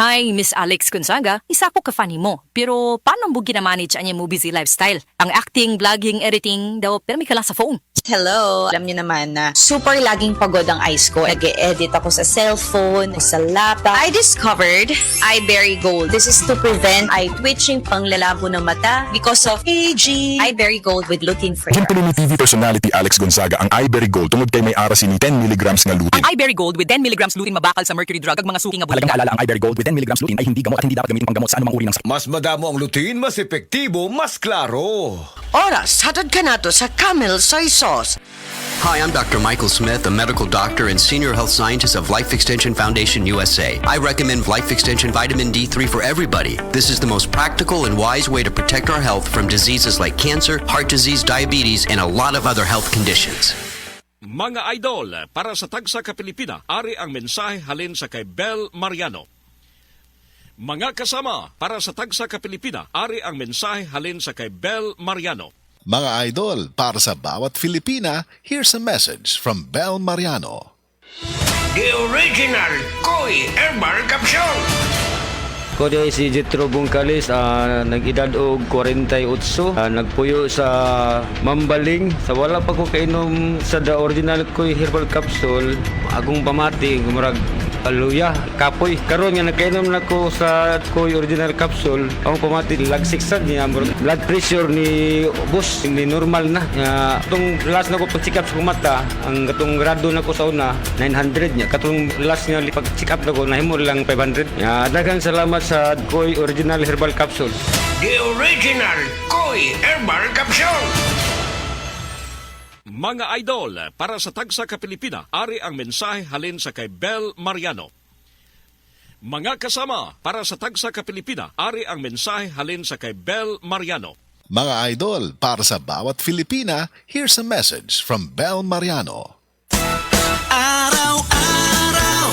Hi, Miss Alex Gonzaga. Isa ko ka-funny mo. Pero paano mo ginamanage ang iyong busy lifestyle? Ang acting, vlogging, editing daw, pero may ka lang sa phone. Hello! Alam niyo naman na super laging pagod ang eyes ko. Nag-e-edit ako sa cellphone, sa laptop. I discovered iBerry Gold. This is to prevent eye twitching, panglalabo ng mata because of aging. iBerry Gold with lutein free. Gimpuli ni TV personality Alex Gonzaga ang iBerry Gold tungod kay may arasin ni 10 mg nga lutein. Ang iBerry Gold with 10 mg lutein mabakal sa mercury drug ag mga suking nga Halagang bulig. alala ang iBerry Gold with 10 mg lutein ay hindi gamot at hindi dapat gamitin panggamot sa anumang uri ng sakit. Mas madamo ang lutein, mas epektibo, mas klaro. Oras, hatad ka na to sa Camel Soy Sauce. Hi, I'm Dr. Michael Smith, a medical doctor and senior health scientist of Life Extension Foundation USA. I recommend Life Extension Vitamin D3 for everybody. This is the most practical and wise way to protect our health from diseases like cancer, heart disease, diabetes, and a lot of other health conditions. Mga idol, para sa Tagsa ka Pilipina, ari ang mensahe halin sa kay Bel Mariano. Mga kasama, para sa Tagsa ka Pilipina, ari ang mensahe halin sa kay Bel Mariano. Mga idol, para sa bawat Filipina, here's a message from Bel Mariano. The original Koi Herbal Capsule. Ko di si Jetro Bungkalis, nag-edad og 48, nagpuyo sa Mambaling. Sa wala pa ko kainom sa the original Koi Herbal Capsule, agong pamati, gumurag aluya, kapoy. Karon nga nakainom na ko sa Koi Original Capsule, ang pamati lagsiksan niya, blood pressure ni boss, ni normal na. Itong last na ko pag-check up sa mata, ang katong grado na ko sa una, 900 niya. Katong last nga pag-check up na ko, nahimo lang 500. Daghang salamat sa Koi Original Herbal Capsule. The original Koi Herbal Capsule. Mga idol, para sa Tagsa ka Pilipina, ari ang mensahe halin sa kay Bel Mariano. Mga kasama, para sa Tagsa ka Pilipina, ari ang mensahe halin sa kay Bel Mariano. Mga idol, para sa bawat Filipina, here's a message from Bel Mariano. Araw-araw,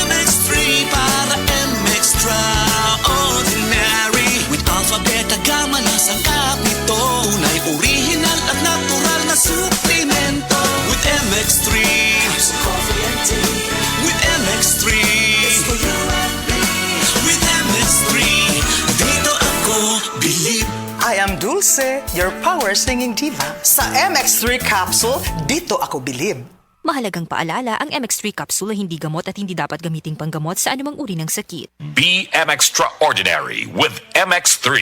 MX3 para MX-Traordinary. With Alpha, Beta, Gamma, nasang app nito. Tunay, original at natural na suplemento. With MX3, it's coffee and tea. With MX3, it's for you and me. With MX3, dito ako believe. I am Dulce, your power singing diva. Sa MX3 Capsule, dito ako bilib. Mahalagang paalala, ang MX3 capsule ay hindi gamot at hindi dapat gamiting panggamot sa anumang uri ng sakit. Be MX Extraordinary with MX3.